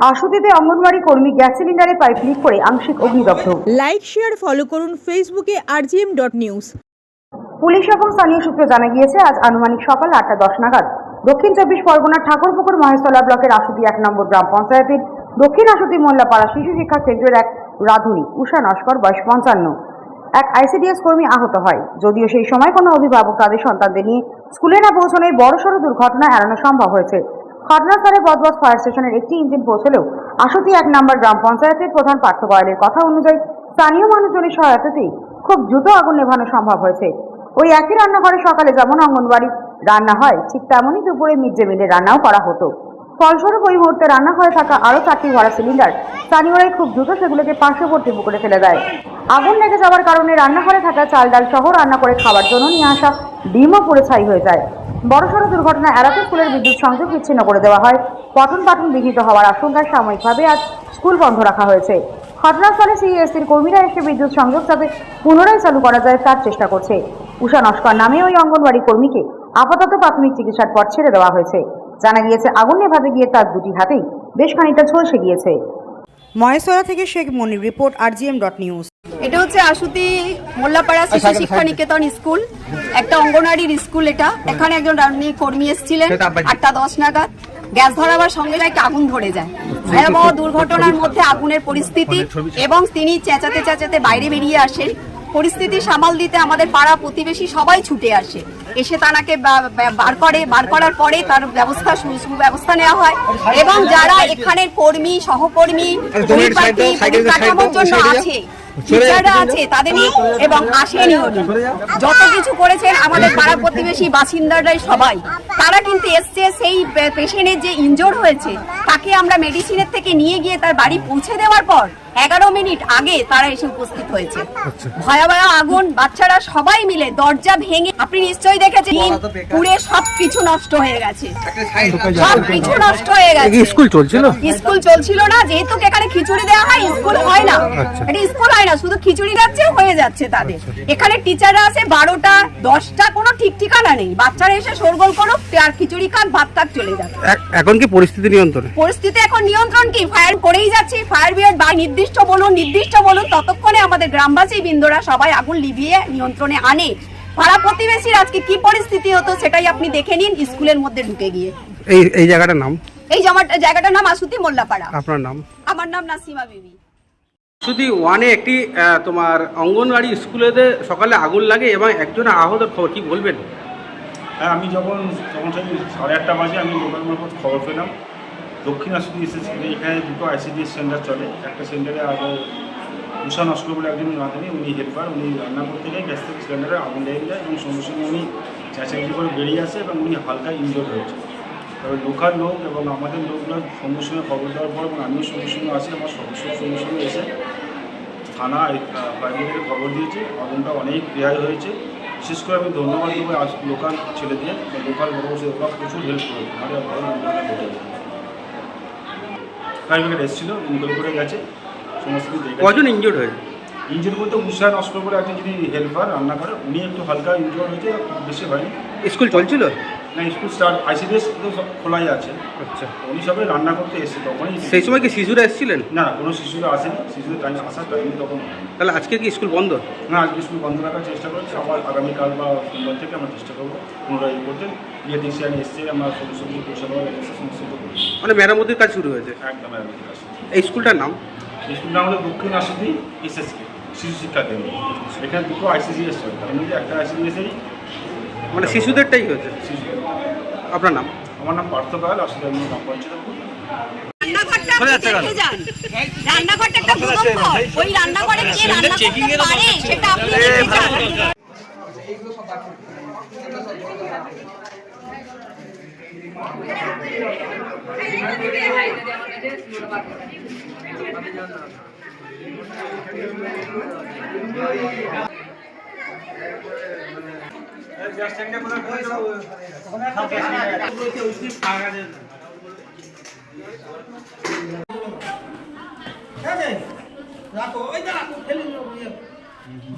আশুতিতে অঙ্গনওয়াড়ি কর্মী gas সিলিন্ডারে pipe leak করে আংশিক অগ্নিদগ্ধ। লাইক শেয়ার ফলো করুন ফেসবুকে rgm.news। পুলিশ এবং স্থানীয় সূত্রে জানা গিয়েছে, আজ আনুমানিক সকাল 8:10 নাগাদ দক্ষিণ 24 পরগনার ঠাকুরপুকুর মহেশতলা ব্লকের আশুতি 1 নম্বর গ্রাম পঞ্চায়েতের দক্ষিণ আশুতি মোল্লাপাড়া শিশু শিক্ষা কেন্দ্রের এক রাধুনী উষা নস্কর বয়স 55 এক আইসিডিএস কর্মী আহত হয়। যদিও সেই সময় কোনো অভিভাবক তাদের সন্তানদের নিয়ে স্কুলে না পৌঁছানোয় বড়সড় দুর্ঘটনা এড়ানো সম্ভব হয়েছে। ঘটনাস্থলে বদবস ফায়ার স্টেশনের একটি ইঞ্জিন পৌঁছলেও আশুতি 1 নম্বর গ্রাম পঞ্চায়েতের প্রধান পার্থ গোয়ালের কথা অনুযায়ী স্থানীয় মানুষজনের সহায়তাতেই খুব দ্রুত আগুন নেভানো সম্ভব হয়েছে। ওই একই রান্নাঘরে সকালে যেমন অঙ্গনওয়াড়ি রান্না হয়, ঠিক তেমনই দুপুরে মিড ডে মিলের রান্নাও করা হতো। ফলস্বরূপ ওই মুহূর্তে রান্নাঘরে থাকা আরও 4টি ভরা সিলিন্ডার স্থানীয়রাই খুব দ্রুত সেগুলোকে পার্শ্ববর্তী পুকুরে ফেলে দেয়। আগুন লেগে যাওয়ার কারণে রান্নাঘরে থাকা চাল ডাল সহ রান্না করে খাওয়ার জন্য নিয়ে আসা ডিমও পুড়ে ছাই হয়ে যায়। বড়সড় দুর্ঘটনা এড়াতে স্কুলের বিদ্যুৎ সংযোগ বিচ্ছিন্ন করে দেওয়া হয়। পঠন পাঠন বিঘ্নিত হওয়ার আশঙ্কায় সাময়িকভাবে আজ স্কুল বন্ধ রাখা হয়েছে। ঘটনাস্থলে সিএসসির কর্মীরা এসে বিদ্যুৎ সংযোগ যাতে পুনরায় চালু করা যায় তার চেষ্টা করছে। উষা নস্কর নামে ওই অঙ্গনওয়াড়ি কর্মীকে আপাতত প্রাথমিক চিকিৎসার পর ছেড়ে দেওয়া হয়েছে। জানা গিয়েছে, আগুন নেভাতে গিয়ে তার দুটি হাতেই বেশ খানিকটা ঝলসে গিয়েছে। মহেশতলা থেকে শেখ মনির, রিপোর্ট rgm.news। এটা হচ্ছে আশুতি মোল্লাপাড়া শিশু শিক্ষা নিকেতন স্কুল, একটা অঙ্গনওয়াড়ির স্কুল। এখানে একজন রান্নি কর্মী এসেছিলেন 8:10 নাগাদ। গ্যাস ধরাবার সঙ্গে একটা আগুন ধরে যায়। ভয়াবহ দুর্ঘটনার মধ্যে আগুনের পরিস্থিতি, এবং তিনি চেঁচাতে চেঁচাতে বাইরে বেরিয়ে আসেন। পরিস্থিতি সামাল দিতে আমাদের পাড়া প্রতিবেশী সবাই ছুটে আসে, এসে তাকে বার করার পরে তার সুব্যবস্থা নেওয়া হয়। এবং যারা এখানের কর্মী সহকর্মী কাঠামোর জন্য আছে, টিচাররা আছে, তাদের এবং আসেনি যত কিছু করেছেন আমাদের পাড়া প্রতিবেশী বাসিন্দারাই সবাই, তারা কিন্তু এসছে। সেই পেশেন্টের যে ইনজোর হয়েছে তাকে আমরা মেডিসিনের থেকে নিয়ে গিয়ে তার বাড়ি পৌঁছে দেওয়ার পর 11 মিনিট আগে তারা এসে উপস্থিত হয়েছে। ভয়াবহ আগুন, বাচ্চারা সবাই মিলে দরজা ভেঙে, আপনি নিশ্চয়ই দেখেছেন, পুড়ে সবকিছু নষ্ট হয়ে গেছে। সবকিছু নষ্ট হয়ে গেছে। স্কুল চলছিল? স্কুল চলছিল না, যেহেতু এখানে খিচুড়ি দেওয়া হয়, স্কুল হয় না। এটা স্কুল হয় না, শুধু খিচুড়ি যাচ্ছে হয়ে যাচ্ছে তাদের। এখানে টিচাররা আছে 12টা 10টা, কোনো ঠিক ঠিকানা নেই। বাচ্চারা এসে শোরগোল করুক আর খিচুড়ি খাক, ভাত খাক, চলে যাবে। এখন কি পরিস্থিতি নিয়ন্ত্রণে? পরিস্থিতি এখন নিয়ন্ত্রণ কি, ফায়ার করেই যাচ্ছে। ফায়ার ব্রিগেড বা নির্দিষ্ট বলুন, ততক্ষণে আমাদের গ্রামবাসী বৃন্দরা সবাই আগুন লিভিয়ে নিয়ন্ত্রণে আনে। পাড়া প্রতিবেশীর আজকে কি পরিস্থিতি হতো সেটাই আপনি দেখে নিন স্কুলের মধ্যে ঢুকে গিয়ে। এই জায়গাটার নাম? এই জায়গাটার নাম আশুতি মোল্লাপাড়া। আপনার নাম? আমার নাম নাসিমা বিবি। আশুতি 1-এ একটি তোমার অঙ্গনওয়াড়ি স্কুলেতে সকালে আগুন লাগে এবং একজন আহতের খবর, কি বলবেন? হ্যাঁ, আমি যখন সেই 8:30 বাজে আমি লোকাল মারফত খবর পেলাম। দক্ষিণ আশুতি এসেছি, এখানে দুটো আইসিডিএস সেন্টার চলে। একটা সেন্টারে উষা নস্কর বলে একজন রাঁধুনি, উনি হেল্পার, উনি রান্না করতে গিয়ে গ্যাস থেকে সিলিন্ডারে আগুন লেগে যায় এবং সঙ্গে সঙ্গে উনি চেঁচামেচি করে বেরিয়ে আসে এবং উনি হালকা ইনজোর্ড হয়েছে। তবে লোকাল লোক এবং আমাদের লোকগুলো সঙ্গে সঙ্গে খবর দেওয়ার পর, এবং আমিও সঙ্গে সঙ্গে আসি, আমার সদস্যর সঙ্গে সঙ্গে এসে থানা ফায়ার ব্রিগেডে খবর দিয়েছি। আগুনটা অনেক রেহাই হয়েছে। বিশেষ করে আমি ধন্যবাদ দেবো লোকাল ছেলেদের, লোকাল বড়বসে, ওরা প্রচুর হেল্প করেছে। আমাদের ভালো ফায়ার ব্রিগেড এসেছিলো, ইনকোয়ারি করে গেছে। সমস্ত কিছু কজন ইনজোর্ড হয়েছে? ইঞ্জিন বলতে উষা নস্কর করে একজন যিনি হেল্পার রান্না করে, উনি একটু হালকা ইনজোর হয়েছে, খুব বেশি হয়নি। স্কুল চলছিল না? স্কুল স্টার্ট, আইসিডিএস তো খোলাই আছে। আচ্ছা, উনি সবাই রান্না করতে এসেছে তখনই। সেই সময় কি শিশুরা এসেছিলেন? না, কোনো শিশুরা আসেনি। শিশুদের টাইম আসার টাইম তখন। তাহলে আজকে কি স্কুল বন্ধ? না, আজকে স্কুল বন্ধ রাখার চেষ্টা করছি। আবার আগামীকাল বা সোমবার থেকে আমরা চেষ্টা করবো পুনরায় করতে। ইলেকট্রিশিয়ান এসছে, আমরা সমস্ত কিছু পরিষেবা সমস্ত করছি। মানে মেরামতির কাজ শুরু হয়েছে? একদম মেরামতির কাজ। এই স্কুলটার নাম? স্কুলটা আমাদের দক্ষিণ আশুতি এসএসকে শিশু শিক্ষা কেন্দ্র। এখানে দুটো আইসিডিএস চলে, তার মধ্যে একটা আইসিডিএসেরই মানে শিশুদেরটাই হয়েছে? শিশু। আপনার নাম? আমার নাম পার্থ গোয়াল, আসলে আমি গ্রাম পঞ্চায়েত। রান্নাঘরটা একটা ভূমিকম্প, ওই রান্নাঘরে কে রান্না করতে পারে সেটা আপনি দেখে যান।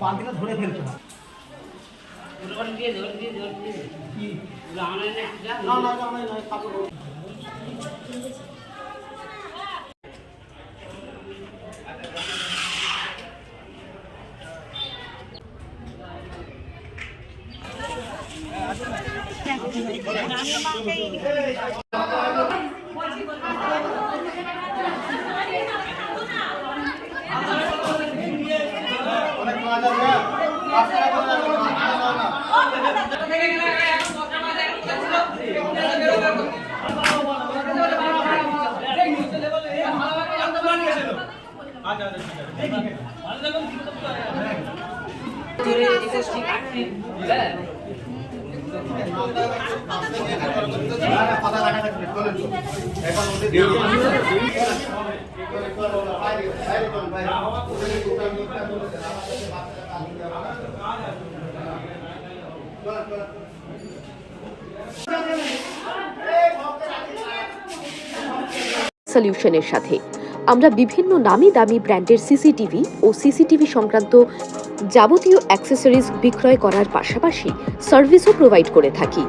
বালতিটা ধরে ফেলতে হবে। না সলিউশনের সাথে আমরা বিভিন্ন নামি দামি ব্র্যান্ডের সিসিটিভি ও সিসিটিভি সংক্রান্ত যাবতীয় অ্যাক্সেসরিজ বিক্রয় করার পাশাপাশি সার্ভিসও প্রোভাইড করে থাকি।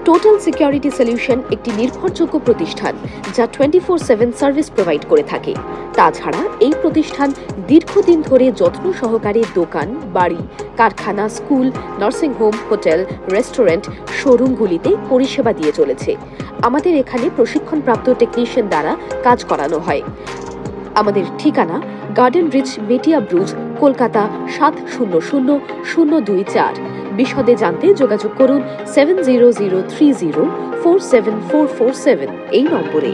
টোটাল সিকিউরিটি সলিউশন একটি নির্ভরযোগ্য প্রতিষ্ঠান যা 24/7 সার্ভিস প্রোভাইড করে থাকে। তাছাড়া এই প্রতিষ্ঠান দীর্ঘদিন ধরে যত্ন সহকারে দোকান, বাড়ি, কারখানা, school, nursing home, hotel, restaurant, শোরুমগুলিতে পরিষেবা দিয়ে চলেছে। আমাদের এখানে প্রশিক্ষণপ্রাপ্ত টেকনিশিয়ান দ্বারা কাজ করানো হয়। আমাদের ঠিকানা গার্ডেন রিচ, মেটিয়া ব্রুজ, কলকাতা 700024। বিশদে জানতে যোগাযোগ করুন 7003047447 এই নম্বরে।